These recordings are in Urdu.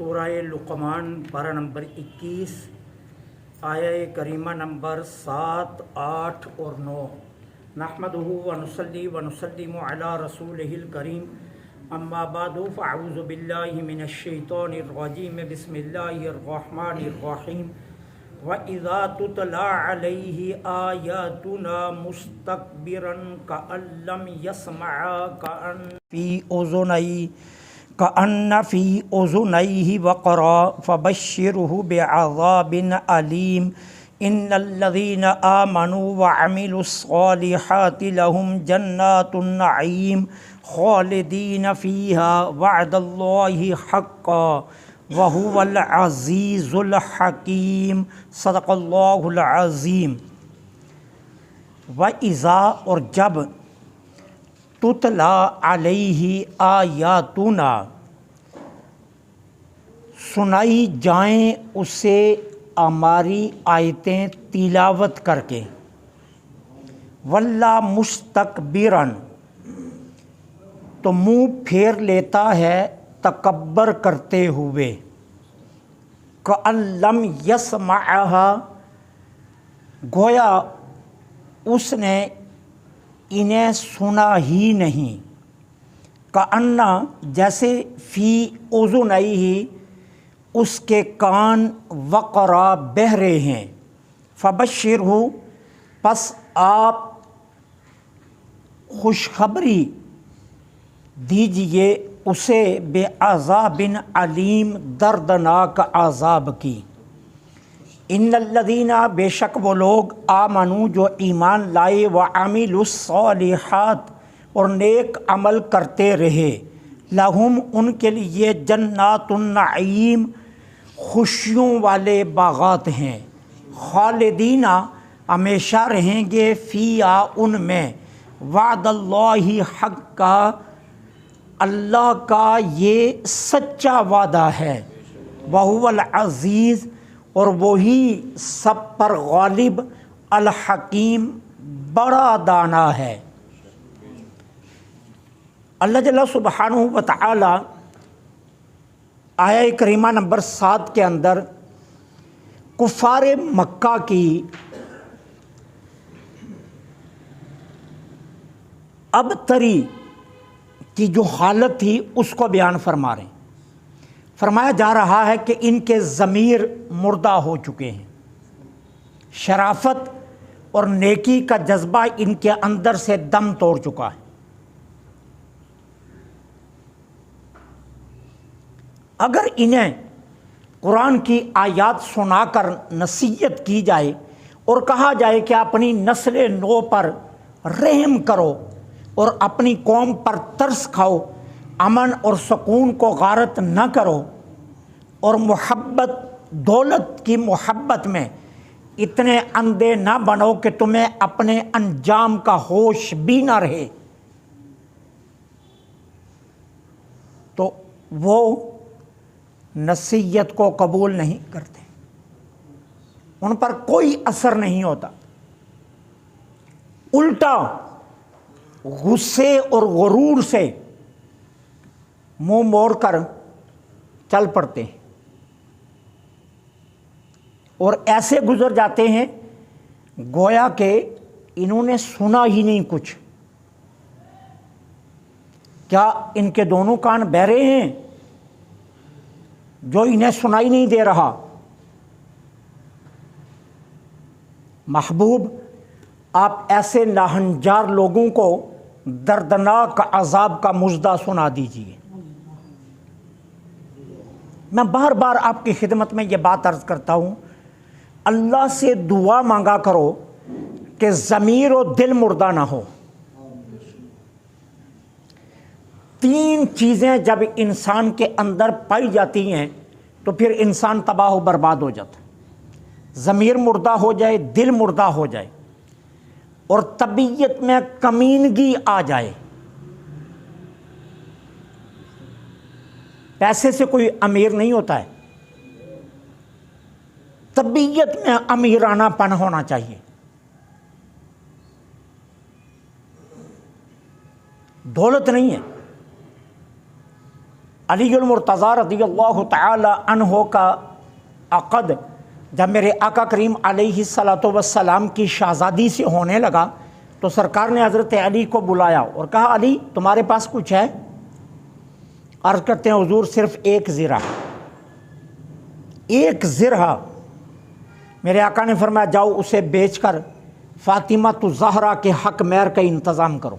سورہ لقمان پارہ نمبر 21 آیہ کریمہ نمبر 7، 8 اور 9۔ نحمدہ ونصلی ونسلم علی رسولہ الکریم، اما بعد فاعوذ باللہ من الشیطان الرجیم، بسم اللہ الرحمن الرحیم۔ وَإِذَا تُتْلَى عَلَيْهِ آيَاتُنَا مُسْتَكْبِرًا كَأَن لَّمْ يَسْمَعْهَا كأن في أذنيه وقرا فبشره بعذاب أليم۔ إن الذين آمنوا وعملوا الصالحات لهم جنات النعيم خالدين فيها وعد الله حقا وهو العزيز الحكيم۔ صدق اللہ العظیم۔ وَإِذَا اور جب تتلا علیہ آیاتنا سنائی جائیں اسے ہماری آیتیں تلاوت کر کے، وَلَّا مُسْتَكْبِرًا تو منہ پھیر لیتا ہے تکبر کرتے ہوئے، کأن لم یسمعها گویا اس نے انہیں سنا ہی نہیں، کأن جیسے فی اذنیہ اس کے کان وقرا بہرے ہیں، فبشرہ پس آپ خوشخبری دیجئے اسے بعذاب علیم دردناک عذاب کی۔ ان الذین بے شک وہ لوگ آمنو جو ایمان لائے، وعملوا الصالحات اور نیک عمل کرتے رہے، لہم ان کے لیے جنات النعیم خوشیوں والے باغات ہیں، خالدین ہمیشہ رہیں گے، فیہا ان میں، وعد اللہ حق کا اللہ کا یہ سچا وعدہ ہے، وہو العزیز اور وہی سب پر غالب، الحکیم بڑا دانا ہے۔ اللہ جل سبحانہ و تعالی آیہ کریمہ نمبر 7 کے اندر کفار مکہ کی ابتری کی جو حالت تھی اس کو بیان فرما رہے ہیں۔ فرمایا جا رہا ہے کہ ان کے ضمیر مردہ ہو چکے ہیں، شرافت اور نیکی کا جذبہ ان کے اندر سے دم توڑ چکا ہے۔ اگر انہیں قرآن کی آیات سنا کر نصیحت کی جائے اور کہا جائے کہ اپنی نسل نو پر رحم کرو اور اپنی قوم پر ترس کھاؤ، امن اور سکون کو غارت نہ کرو، اور محبت دولت کی محبت میں اتنے اندھے نہ بنو کہ تمہیں اپنے انجام کا ہوش بھی نہ رہے، تو وہ نصیحت کو قبول نہیں کرتے، ان پر کوئی اثر نہیں ہوتا، الٹا غصے اور غرور سے منہ موڑ کر چل پڑتے ہیں، اور ایسے گزر جاتے ہیں گویا کہ انہوں نے سنا ہی نہیں کچھ۔ کیا ان کے دونوں کان بہرے ہیں جو انہیں سنائی نہیں دے رہا؟ محبوب آپ ایسے ناہنجار لوگوں کو دردناک عذاب کا مژدہ سنا دیجیے۔ میں بار بار آپ کی خدمت میں یہ بات عرض کرتا ہوں، اللہ سے دعا مانگا کرو کہ ضمیر و دل مردہ نہ ہو۔ 3 چیزیں جب انسان کے اندر پائی جاتی ہیں تو پھر انسان تباہ و برباد ہو جاتا ہے۔ ضمیر مردہ ہو جائے، دل مردہ ہو جائے، اور طبیعت میں کمینگی آ جائے۔ پیسے سے کوئی امیر نہیں ہوتا ہے، طبیعت میں امیرانہ پن ہونا چاہیے۔ دولت نہیں ہے، علی المرتضیٰ رضی اللہ تعالی عنہ کا عقد جب میرے آقا کریم علیہ الصلوۃ والسلام کی شہزادی سے ہونے لگا تو سرکار نے حضرت علی کو بلایا اور کہا علی تمہارے پاس کچھ ہے؟ عرض کرتے ہیں حضور صرف ایک زرہ، ایک زرہ۔ میرے آقا نے فرمایا جاؤ اسے بیچ کر فاطمہ الزہرا کے حق مہر کا انتظام کرو۔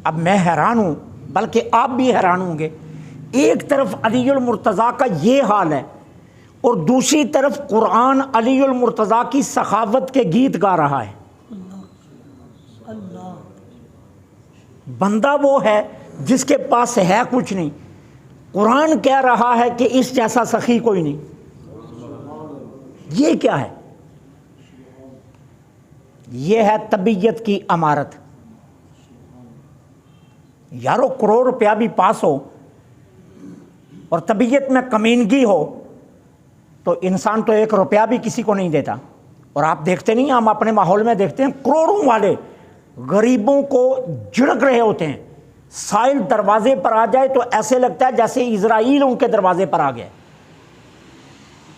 اب میں حیران ہوں، بلکہ آپ بھی حیران ہوں گے، ایک طرف علی المرتضیٰ کا یہ حال ہے اور دوسری طرف قرآن علی المرتضیٰ کی سخاوت کے گیت گا رہا ہے۔ بندہ وہ ہے جس کے پاس ہے کچھ نہیں، قرآن کہہ رہا ہے کہ اس جیسا سخی کوئی نہیں۔ یہ کیا ہے؟ یہ ہے طبیعت کی امارت۔ یارو کروڑ روپیہ بھی پاس ہو اور طبیعت میں کمینگی ہو تو انسان تو ایک روپیہ بھی کسی کو نہیں دیتا۔ اور آپ دیکھتے نہیں، ہم اپنے ماحول میں دیکھتے ہیں کروڑوں والے غریبوں کو جھڑک رہے ہوتے ہیں، سائل دروازے پر آ جائے تو ایسے لگتا ہے جیسے اسرائیل ان کے دروازے پر آ گیا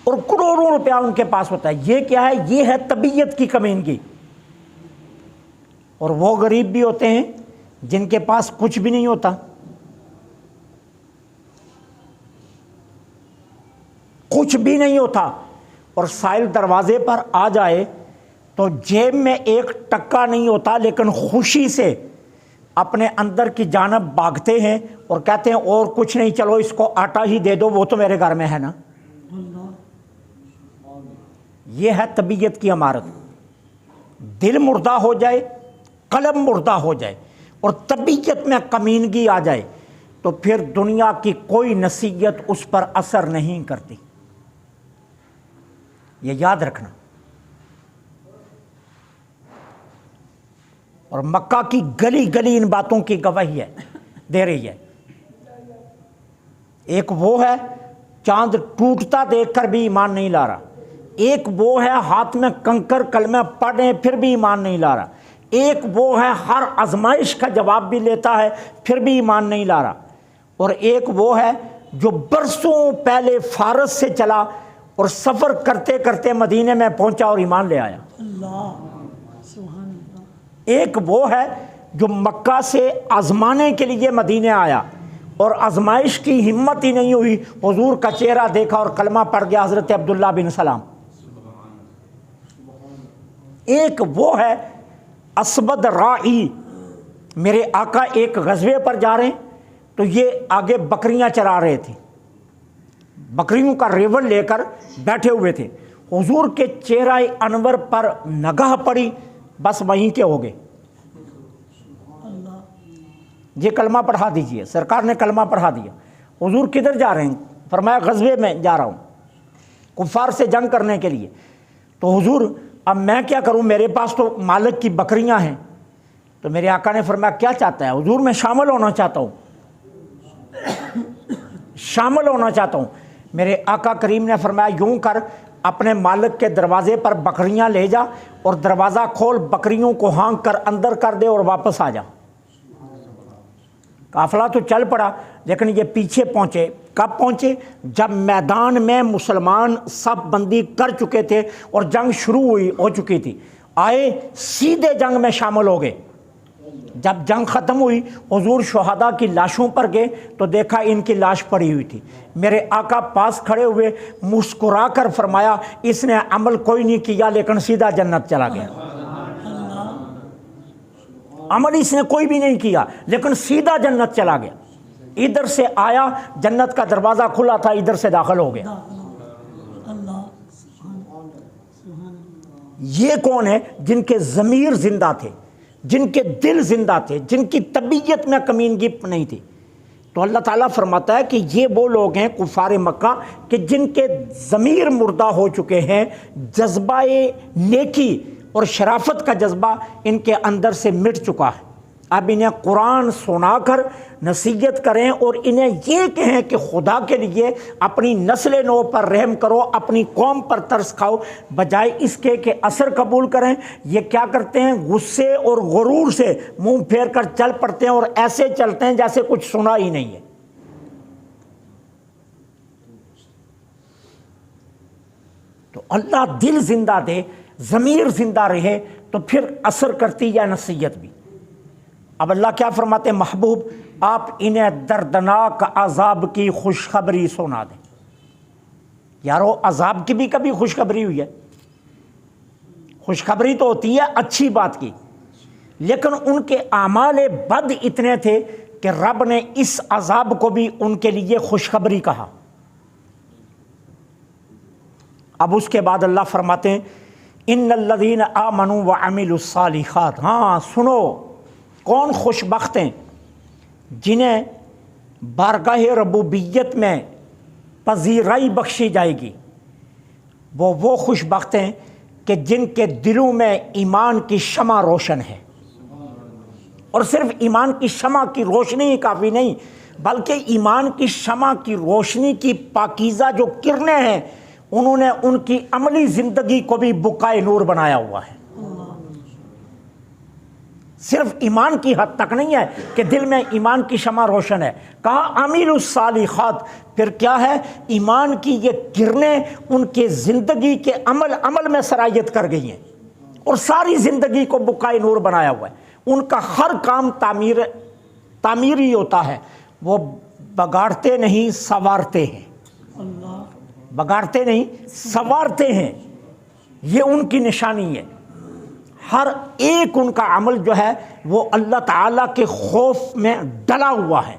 اور کروڑوں روپیہ ان کے پاس ہوتا ہے۔ یہ کیا ہے؟ یہ ہے طبیعت کی کمینگی۔ اور وہ غریب بھی ہوتے ہیں جن کے پاس کچھ بھی نہیں ہوتا، کچھ بھی نہیں ہوتا، اور سائل دروازے پر آ جائے تو جیب میں ایک ٹکا نہیں ہوتا لیکن خوشی سے اپنے اندر کی جانب بھاگتے ہیں اور کہتے ہیں اور کچھ نہیں، چلو اس کو آٹا ہی دے دو، وہ تو میرے گھر میں ہے نا۔ یہ ہے طبیعت کی امارت۔ دل مردہ ہو جائے، قلب مردہ ہو جائے اور طبیعت میں کمینگی آ جائے تو پھر دنیا کی کوئی نصیحت اس پر اثر نہیں کرتی۔ یہ یاد رکھنا۔ اور مکہ کی گلی گلی ان باتوں کی گواہی ہے، دے رہی ہے۔ ایک وہ ہے چاند ٹوٹتا دیکھ کر بھی ایمان نہیں لا رہا، ایک وہ ہے ہاتھ میں کنکر کلمہ پڑھیں پھر بھی ایمان نہیں لا رہا، ایک وہ ہے ہر آزمائش کا جواب بھی لیتا ہے پھر بھی ایمان نہیں لا رہا، اور ایک وہ ہے جو برسوں پہلے فارس سے چلا اور سفر کرتے کرتے مدینے میں پہنچا اور ایمان لے آیا۔ ایک وہ ہے جو مکہ سے آزمانے کے لیے مدینے آیا اور آزمائش کی ہمت ہی نہیں ہوئی، حضور کا چہرہ دیکھا اور کلمہ پڑھ گیا، حضرت عبداللہ بن سلام۔ ایک وہ ہے اسبد راعی، میرے آقا ایک غزوے پر جا رہے ہیں تو یہ آگے بکریاں چرا رہے تھے، بکریوں کا ریوڑ لے کر بیٹھے ہوئے تھے، حضور کے چہرہ انور پر نگاہ پڑی، بس وہیں کے ہو گئے۔ یہ کلمہ پڑھا دیجئے، سرکار نے کلمہ پڑھا دیا۔ حضور کدھر جا رہے ہیں؟ فرمایا غزوے میں جا رہا ہوں، کفار سے جنگ کرنے کے لیے۔ تو حضور اب میں کیا کروں، میرے پاس تو مالک کی بکریاں ہیں۔ تو میرے آقا نے فرمایا کیا چاہتا ہے؟ حضور میں شامل ہونا چاہتا ہوں، شامل ہونا چاہتا ہوں۔ میرے آقا کریم نے فرمایا یوں کر، اپنے مالک کے دروازے پر بکریاں لے جا اور دروازہ کھول، بکریوں کو ہانک کر اندر کر دے اور واپس آ جا۔ قافلہ تو چل پڑا لیکن یہ پیچھے پہنچے۔ کب پہنچے؟ جب میدان میں مسلمان سب بندی کر چکے تھے اور جنگ شروع ہو چکی تھی، آئے سیدھے جنگ میں شامل ہو گئے۔ جب جنگ ختم ہوئی حضور شہداء کی لاشوں پر گئے تو دیکھا ان کی لاش پڑی ہوئی تھی۔ میرے آقا پاس کھڑے ہوئے، مسکرا کر فرمایا اس نے عمل کوئی نہیں کیا لیکن سیدھا جنت چلا گیا۔ عمل اس نے کوئی بھی نہیں کیا لیکن سیدھا جنت چلا گیا۔ ادھر سے آیا، جنت کا دروازہ کھلا تھا، ادھر سے داخل ہو گیا۔ یہ کون ہے؟ جن کے ضمیر زندہ تھے، جن کے دل زندہ تھے، جن کی طبیعت میں کمینگی نہیں تھی۔ تو اللہ تعالیٰ فرماتا ہے کہ یہ وہ لوگ ہیں کفار مکہ کہ جن کے ضمیر مردہ ہو چکے ہیں، جذبہ نیکی اور شرافت کا جذبہ ان کے اندر سے مٹ چکا ہے۔ اب انہیں قرآن سنا کر نصیحت کریں اور انہیں یہ کہیں کہ خدا کے لیے اپنی نسل نو پر رحم کرو، اپنی قوم پر ترس کھاؤ، بجائے اس کے کہ اثر قبول کریں۔ یہ کیا کرتے ہیں؟ غصے اور غرور سے منہ پھیر کر چل پڑتے ہیں اور ایسے چلتے ہیں جیسے کچھ سنا ہی نہیں ہے۔ تو اللہ دل زندہ دے، ضمیر زندہ رہے تو پھر اثر کرتی ہے نصیحت بھی۔ اب اللہ کیا فرماتے ہیں؟ محبوب آپ انہیں دردناک عذاب کی خوشخبری سنا دیں۔ یارو عذاب کی بھی کبھی خوشخبری ہوئی ہے؟ خوشخبری تو ہوتی ہے اچھی بات کی، لیکن ان کے اعمال بد اتنے تھے کہ رب نے اس عذاب کو بھی ان کے لیے خوشخبری کہا۔ اب اس کے بعد اللہ فرماتے ہیں ان الذین آمنوا وعملوا الصالحات، ہاں سنو کون خوش بخت ہیں جنہیں بارگاہ ربوبیت میں پذیرائی بخشی جائے گی۔ وہ خوش بخت ہیں کہ جن کے دلوں میں ایمان کی شمع روشن ہے، اور صرف ایمان کی شمع کی روشنی ہی کافی نہیں، بلکہ ایمان کی شمع کی روشنی کی پاکیزہ جو کرنیں ہیں انہوں نے ان کی عملی زندگی کو بھی بقائے نور بنایا ہوا ہے۔ صرف ایمان کی حد تک نہیں ہے کہ دل میں ایمان کی شمع روشن ہے، کہا عامل الصالحات، پھر کیا ہے؟ ایمان کی یہ کرنیں ان کے زندگی کے عمل میں سرایت کر گئی ہیں اور ساری زندگی کو بقائے نور بنایا ہوا ہے۔ ان کا ہر کام تعمیری ہوتا ہے، وہ بگاڑتے نہیں سنوارتے ہیں، بگاڑتے نہیں سنوارتے ہیں، یہ ان کی نشانی ہے۔ ہر ایک ان کا عمل جو ہے وہ اللہ تعالیٰ کے خوف میں ڈلا ہوا ہے،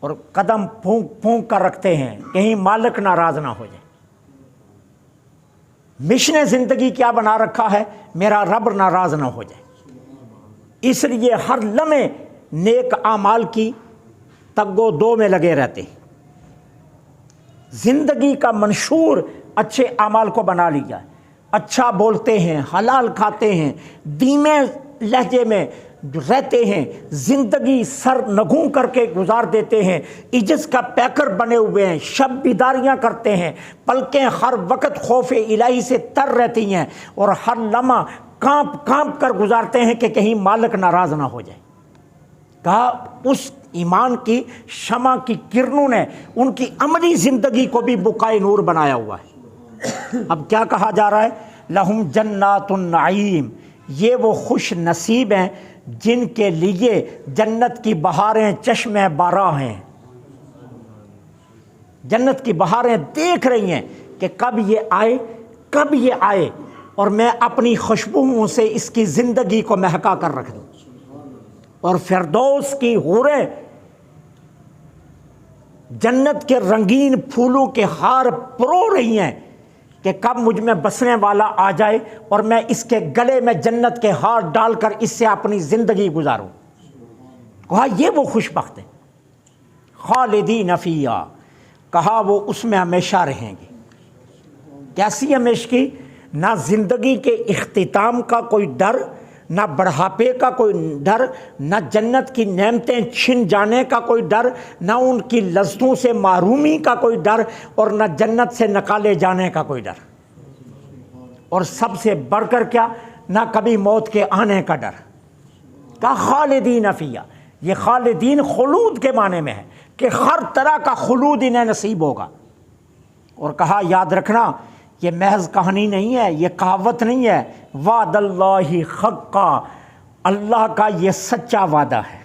اور قدم پھونک پھونک کر رکھتے ہیں کہیں مالک ناراض نہ ہو جائے۔ مشن زندگی کیا بنا رکھا ہے؟ میرا رب ناراض نہ ہو جائے، اس لیے ہر لمحے نیک اعمال کی تگ و دو میں لگے رہتے ہیں۔ زندگی کا منشور اچھے اعمال کو بنا لیا ہے، اچھا بولتے ہیں، حلال کھاتے ہیں، دھیمے لہجے میں رہتے ہیں، زندگی سر نگوں کر کے گزار دیتے ہیں، عجز کا پیکر بنے ہوئے ہیں، شب بیداریاں کرتے ہیں، پلکیں ہر وقت خوف الہی سے تر رہتی ہیں، اور ہر لمحہ کانپ کانپ کر گزارتے ہیں کہ کہیں مالک ناراض نہ ہو جائے۔ کہا اس ایمان کی شمع کی کرنوں نے ان کی عملی زندگی کو بھی بقائے نور بنایا ہوا ہے۔ اب کیا کہا جا رہا ہے؟ لہم جنات النعیم، یہ وہ خوش نصیب ہیں جن کے لیے جنت کی بہاریں چشمے باراں ہیں۔ جنت کی بہاریں دیکھ رہی ہیں کہ کب یہ آئے، کب یہ آئے، اور میں اپنی خوشبوؤں سے اس کی زندگی کو مہکا کر رکھ دوں۔ اور فردوس کی حوریں جنت کے رنگین پھولوں کے ہار پرو رہی ہیں کہ کب مجھ میں بسنے والا آ جائے اور میں اس کے گلے میں جنت کے ہار ڈال کر اس سے اپنی زندگی گزاروں۔ کہا یہ وہ خوش بخت ہے۔ خالدین فیہا، کہا وہ اس میں ہمیشہ رہیں گے۔ کیسی ہمیشگی؟ نہ زندگی کے اختتام کا کوئی ڈر، نہ بڑھاپے کا کوئی ڈر، نہ جنت کی نعمتیں چھن جانے کا کوئی ڈر، نہ ان کی لذتوں سے محرومی کا کوئی ڈر، اور نہ جنت سے نکالے جانے کا کوئی ڈر، اور سب سے بڑھ کر کیا؟ نہ کبھی موت کے آنے کا ڈر۔ کہا خالدین فیہا، یہ خالدین خلود کے معنی میں ہے کہ ہر طرح کا خلود انہیں نصیب ہوگا۔ اور کہا یاد رکھنا یہ محض کہانی نہیں ہے، یہ کہاوت نہیں ہے، وعد اللہ حقا، اللہ کا یہ سچا وعدہ ہے۔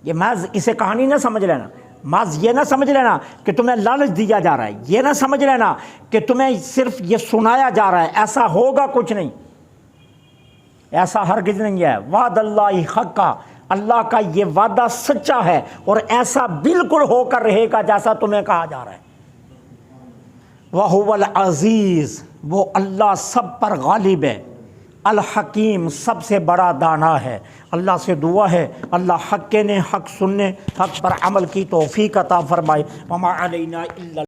یہ محض اسے کہانی نہ سمجھ لینا، محض یہ نہ سمجھ لینا کہ تمہیں لالچ دیا جا رہا ہے، یہ نہ سمجھ لینا کہ تمہیں صرف یہ سنایا جا رہا ہے، ایسا ہوگا کچھ نہیں، ایسا ہرگز نہیں ہے۔ وعد اللہ حقا، اللہ کا یہ وعدہ سچا ہے اور ایسا بالکل ہو کر رہے گا جیسا تمہیں کہا جا رہا ہے۔ وَهُوَ الْعَزِيزُ، وہ اللہ سب پر غالب ہے، الحکیم سب سے بڑا دانا ہے۔ اللہ سے دعا ہے اللہ حق کے نے حق سننے، حق پر عمل کی توفیق عطا فرمائے۔ وَمَا عَلَيْنَا إِلَّا